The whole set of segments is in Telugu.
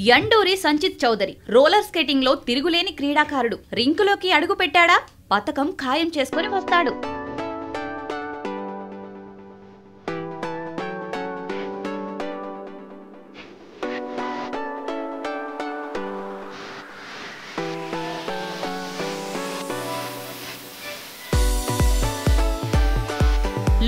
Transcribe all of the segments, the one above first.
యండూరి సంచిత్ చౌదరి రోలర్ స్కేటింగ్ లో తిరుగులేని క్రీడాకారుడు. రింకులోకి అడుగు పెట్టాడా పతకం ఖాయం చేసుకుని వస్తాడు.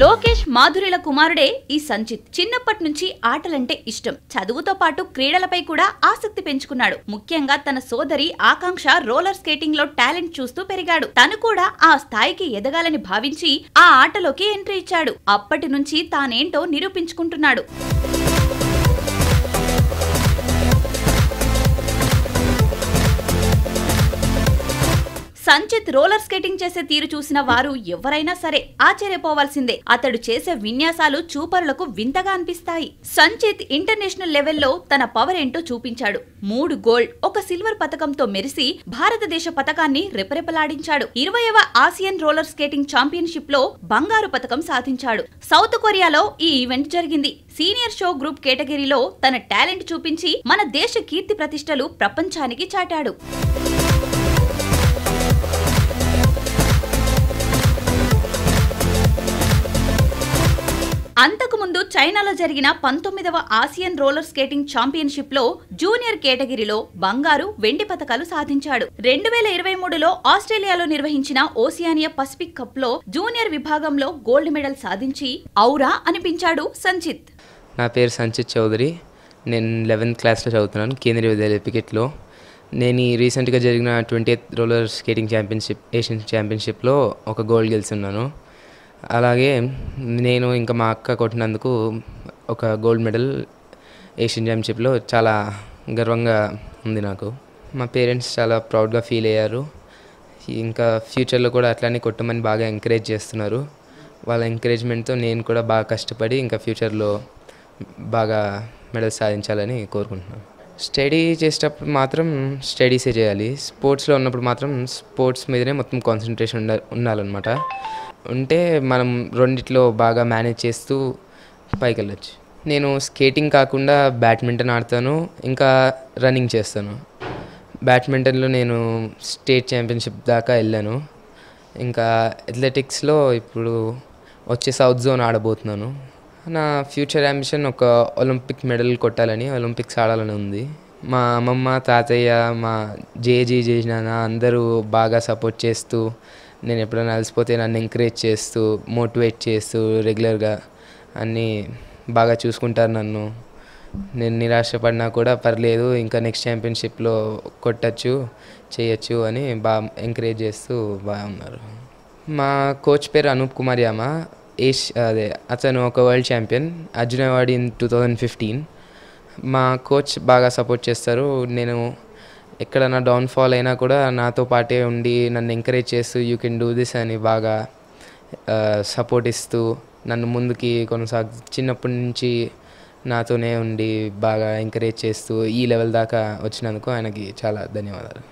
లోకేష్ మాధురిల కుమారుడే ఈ సంచిత్. చిన్నప్పటి నుంచి ఆటలంటే ఇష్టం. చదువుతో పాటు క్రీడలపై కూడా ఆసక్తి పెంచుకున్నాడు. ముఖ్యంగా తన సోదరి ఆకాంక్ష రోలర్ స్కేటింగ్ లో టాలెంట్ చూస్తూ పెరిగాడు. తను కూడా ఆ స్థాయికి ఎదగాలని భావించి ఆ ఆటలోకి ఎంట్రీ ఇచ్చాడు. అప్పటి నుంచి తానేంటో నిరూపించుకుంటున్నాడు. సంచిత్ రోలర్ స్కేటింగ్ చేసే తీరు చూసిన వారు ఎవరైనా సరే ఆశ్చర్యపోవాల్సిందే. అతడు చేసే విన్యాసాలు చూపరులకు వింతగా అనిపిస్తాయి. సంచిత్ ఇంటర్నేషనల్ లెవెల్లో తన పవర్ ఏంటో చూపించాడు. 3 గోల్డ్, 1 సిల్వర్ పతకంతో మెరిసి భారతదేశ పతకాన్ని రెపరెపలాడించాడు. 20వ ఆసియన్ రోలర్ స్కేటింగ్ ఛాంపియన్షిప్ లో బంగారు పతకం సాధించాడు. సౌత్ కొరియాలో ఈ ఈవెంట్ జరిగింది. సీనియర్ షో గ్రూప్ కేటగిరీలో తన టాలెంట్ చూపించి మన దేశ కీర్తి ప్రతిష్టలు ప్రపంచానికి చాటాడు. అంతకుముందు చైనాలో జరిగిన 19వ ఆసియన్ రోలర్ స్కేటింగ్ ఛాంపియన్షిప్ లో జూనియర్ కేటగిరీలో బంగారు, వెండి పతకాలు సాధించాడు. 2023లో ఆస్ట్రేలియాలో నిర్వహించిన ఓసియానియా పసిఫిక్ కప్ లో జూనియర్ విభాగంలో గోల్డ్ మెడల్ సాధించి ఔరా అనిపించాడు సంచిత్. నా పేరు సంచిత్ చౌదరి. నేను 11th క్లాస్లో చదువుతున్నాను, కేంద్రీయ విద్యాలయ పికెట్లో. నేను ఈ రీసెంట్గా జరిగిన 20th roller skating championship, Asian ఛాంపియన్షిప్లో ఒక గోల్డ్ గెలుచున్నాను. అలాగే నేను ఇంకా మా అక్క కొట్టినందుకు ఒక గోల్డ్ మెడల్ ఏషియన్ ఛాంపియన్షిప్లో చాలా గర్వంగా ఉంది నాకు. మా పేరెంట్స్ చాలా ప్రౌడ్గా ఫీల్ అయ్యారు. ఇంకా ఫ్యూచర్లో కూడా అట్లానే కొట్టమని బాగా ఎంకరేజ్ చేస్తున్నారు. వాళ్ళ ఎంకరేజ్మెంట్తో నేను కూడా బాగా కష్టపడి ఇంకా ఫ్యూచర్లో బాగా మెడల్స్ సాధించాలని కోరుకుంటున్నాను. స్టడీ చేసేటప్పుడు మాత్రం స్టడీసే చేయాలి. స్పోర్ట్స్లో ఉన్నప్పుడు మాత్రం స్పోర్ట్స్ మీదనే మొత్తం కాన్సన్ట్రేషన్ ఉండాలన్నమాట. ఉంటే మనం రెండిట్లో బాగా మేనేజ్ చేస్తూ పైకి వెళ్ళచ్చు. నేను స్కేటింగ్ కాకుండా బ్యాడ్మింటన్ ఆడతాను, ఇంకా రన్నింగ్ చేస్తాను. బ్యాడ్మింటన్లో నేను స్టేట్ ఛాంపియన్షిప్ దాకా వెళ్ళాను. ఇంకా అథ్లెటిక్స్లో ఇప్పుడు వచ్చే సౌత్ జోన్ ఆడబోతున్నాను. నా ఫ్యూచర్ అంబిషన్ ఒక ఒలింపిక్ మెడల్ కొట్టాలని, ఒలింపిక్స్ ఆడాలని ఉంది. మా అమ్మమ్మ, తాతయ్య, మా జేజీ నాన్న అందరూ బాగా సపోర్ట్ చేస్తూ, నేను ఎప్పుడైనా అలసిపోతే నన్ను ఎంకరేజ్ చేస్తూ, మోటివేట్ చేస్తూ రెగ్యులర్గా అన్నీ బాగా చూసుకుంటారు నన్ను. నేను నిరాశపడినా కూడా పర్లేదు, ఇంకా నెక్స్ట్ ఛాంపియన్షిప్లో కొట్టచ్చు, చేయొచ్చు అని బాగా ఎంకరేజ్ చేస్తూ బాగున్నారు. మా కోచ్ పేరు అనూప్ కుమార్ యామ. అతను ఒక world champion, Arjuna award in 2015. మా కోచ్ బాగా సపోర్ట్ చేస్తారు. నేను ఎక్కడైనా డౌన్ఫాల్ అయినా కూడా నాతో పాటే ఉండి నన్ను ఎంకరేజ్ చేస్తూ యూ కెన్ డూ దిస్ అని బాగా సపోర్ట్ ఇస్తూ నన్ను ముందుకి చిన్నప్పటి నుంచి నాతోనే ఉండి బాగా ఎంకరేజ్ చేస్తూ ఈ లెవెల్ దాకా వచ్చినందుకు ఆయనకి చాలా ధన్యవాదాలు.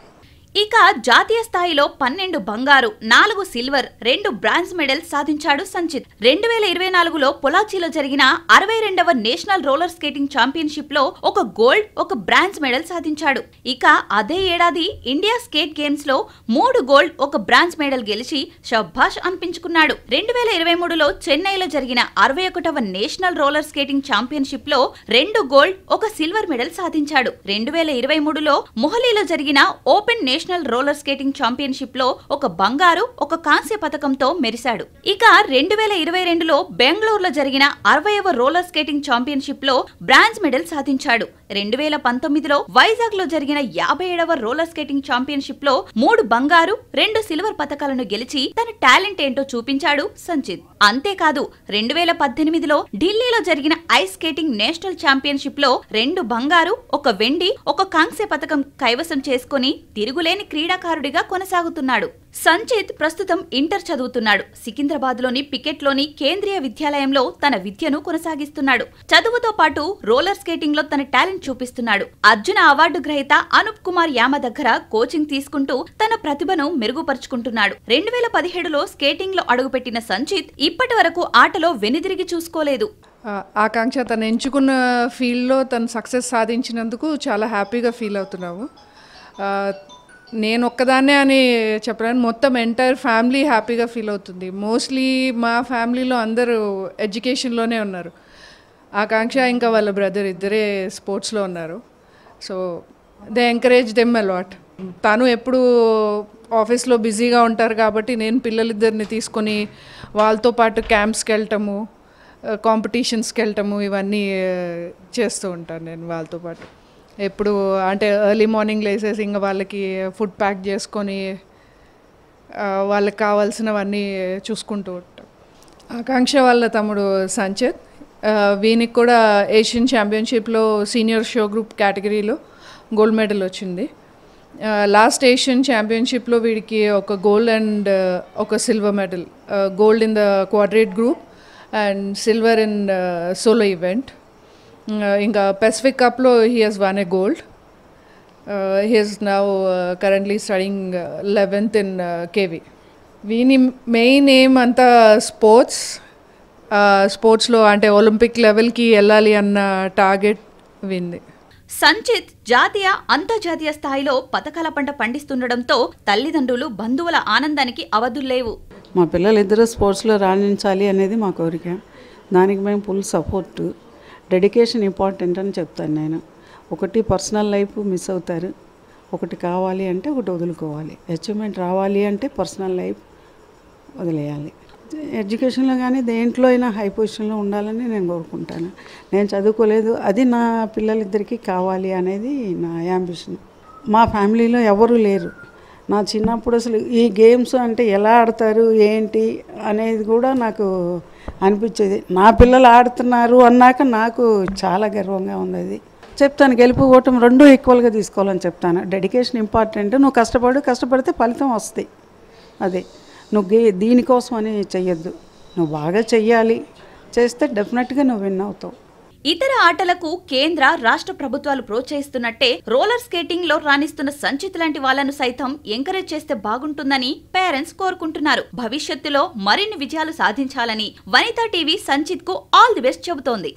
ఇక జాతీయ స్థాయిలో 12 బంగారు, 4 సిల్వర్, 2 బ్రాంజ్ మెడల్స్ సాధించాడు సంచిత్. 2024లో పొలాచీలో జరిగిన 62వ నేషనల్ రోలర్ స్కేటింగ్ ఛాంపియన్షిప్ లో 1 గోల్డ్, 1 బ్రాంజ్ మెడల్ సాధించాడు. ఇక అదే ఏడాది ఇండియా స్కేట్ గేమ్స్ లో 3 గోల్డ్, 1 బ్రాంజ్ మెడల్ గెలిచి షబ్బాష్ అనిపించుకున్నాడు. 2023లో చెన్నైలో జరిగిన 61వ నేషనల్ రోలర్ స్కేటింగ్ ఛాంపియన్షిప్ లో 2 గోల్డ్, 1 సిల్వర్ మెడల్ సాధించాడు. 2023లో మొహాలీలో జరిగిన open national roller skating championship లో 1 బంగారు, 1 కాంస్య పతకంతో మెరిశాడు. ఇక 2022లో బెంగళూరులో జరిగిన 60వ రోలర్ స్కేటింగ్ ఛాంపియన్షిప్ లో బ్రాంజ్ మెడల్ సాధించాడు. 2019లో వైజాగ్ లో జరిగిన 57వ రోలర్ స్కేటింగ్ ఛాంపియన్షిప్ లో 3 బంగారు, 2 సిల్వర్ పతకాలను గెలిచి తన టాలెంట్ ఏంటో చూపించాడు సంచిత్. అంతేకాదు 2018లో ఢిల్లీలో జరిగిన ఐస్ స్కేటింగ్ నేషనల్ ఛాంపియన్షిప్ లో 2 బంగారు, 1 వెండి, 1 కాంస్య పతకం కైవసం చేసుకుని తిరుగులేని క్రీడాకారుడిగా కొనసాగుతున్నాడు. సంచిత్ ప్రస్తుతం ఇంటర్ చదువుతున్నాడు. సికింద్రాబాద్లోని పికెట్లోని కేంద్రీయ విద్యాలయంలో తన విద్యను కొనసాగిస్తున్నాడు. చదువుతో పాటు రోలర్ స్కేటింగ్ లో తన టాలెంట్ చూపిస్తున్నాడు. అర్జున అవార్డు గ్రహీత అనూప్ కుమార్ యామ దగ్గర కోచింగ్ తీసుకుంటూ తన ప్రతిభను మెరుగుపరుచుకుంటున్నాడు. 2017లో స్కేటింగ్ లో అడుగుపెట్టిన సంచిత్ ఇప్పటి వరకు ఆటలో వెనుదిరిగి చూసుకోలేదు. ఆకాంక్ష తను ఎంచుకున్న ఫీల్డ్లో తను సక్సెస్ సాధించినందుకు చాలా హ్యాపీగా ఫీల్ అవుతున్నాము. నేను ఒక్కదాన్నే అని చెప్పడానికి మొత్తం ఎంటైర్ ఫ్యామిలీ హ్యాపీగా ఫీల్ అవుతుంది. మోస్ట్లీ మా ఫ్యామిలీలో అందరూ ఎడ్యుకేషన్లోనే ఉన్నారు. ఆకాంక్ష ఇంకా వాళ్ళ బ్రదర్ ఇద్దరే స్పోర్ట్స్లో ఉన్నారు. So they encourage them a lot. తను ఎప్పుడు ఆఫీస్లో బిజీగా ఉంటారు కాబట్టి నేను పిల్లలిద్దరిని తీసుకొని వాళ్ళతో పాటు క్యాంప్స్కి వెళ్ళటము, కాంపిటీషన్స్కి వెళ్ళటము ఇవన్నీ చేస్తూ ఉంటాను నేను వాళ్ళతో పాటు. ఎప్పుడు అంటే ఎర్లీ మార్నింగ్ లేసేసి ఇంకా వాళ్ళకి ఫుడ్ ప్యాక్ చేసుకొని వాళ్ళకి కావాల్సినవన్నీ చూసుకుంటూ ఉంటాం. ఆకాంక్ష వాళ్ళ తమ్ముడు సంచిత్, వీనికి కూడా ఏషియన్ ఛాంపియన్షిప్లో సీనియర్ షో గ్రూప్ కేటగిరీలో గోల్డ్ మెడల్ వచ్చింది. లాస్ట్ ఏషియన్ ఛాంపియన్షిప్లో వీడికి ఒక గోల్డ్ అండ్ ఒక silver medal, gold in the quartet group and silver in solo event. ఇంకా పెసిఫిక్ కప్లో he has won a gold. He has now currently studying 11th in KV. వీని మెయిన్ ఎయిమ్ అంతా స్పోర్ట్స్లో అంటే ఒలింపిక్ లెవెల్కి వెళ్ళాలి అన్న టార్గెట్ వింది. సంచిత్ జాతీయ అంతర్జాతీయ స్థాయిలో పతకాల పంట పండిస్తుండటంతో తల్లిదండ్రులు బంధువుల ఆనందానికి అవధుల్లేవు. మా పిల్లలిద్దరూ స్పోర్ట్స్లో రాణించాలి అనేది మా కోరిక. దానికి మేము ఫుల్ సపోర్టు. డెడికేషన్ ఇంపార్టెంట్ అని చెప్తాను నేను. ఒకటి పర్సనల్ లైఫ్ మిస్ అవుతారు, ఒకటి కావాలి అంటే ఒకటి వదులుకోవాలి. అచీవ్మెంట్ రావాలి అంటే పర్సనల్ లైఫ్ వదిలేయాలి. ఎడ్యుకేషన్లో కానీ దేంట్లో అయినా హై పొజిషన్లో ఉండాలని నేను కోరుకుంటాను. నేను చదువుకోలేదు, అది నా పిల్లలిద్దరికీ కావాలి అనేది నా యాంబిషన్. మా ఫ్యామిలీలో ఎవరూ లేరు. నా చిన్నప్పుడు అసలు ఈ గేమ్స్ అంటే ఎలా ఆడతారు ఏంటి అనేది కూడా నాకు అనిపించేది. నా పిల్లలు ఆడుతున్నారు అన్నాక నాకు చాలా గర్వంగా ఉంది. అది చెప్తాను, గెలుపు ఓటమి రెండూ ఈక్వల్గా తీసుకోవాలని చెప్తాను. Dedication important. నువ్వు కష్టపడితే ఫలితం వస్తాయి. అదే నువ్వు దీనికోసం అని చెయ్యొద్దు, నువ్వు బాగా చెయ్యాలి, చేస్తే డెఫినెట్గా నువ్వు విన్ అవుతావు. ఇతర ఆటలకు కేంద్ర రాష్ట్ర ప్రభుత్వాలు ప్రోత్సహిస్తున్నట్టే రోలర్ స్కేటింగ్ లో రాణిస్తున్న సంచిత్ లాంటి వాళ్లను సైతం ఎంకరేజ్ చేస్తే బాగుంటుందని పేరెంట్స్ కోరుకుంటున్నారు. భవిష్యత్తులో మరిన్ని విజయాలు సాధించాలని వనితా టీవీ సంచిత్ కు ఆల్ ది బెస్ట్ చెబుతోంది.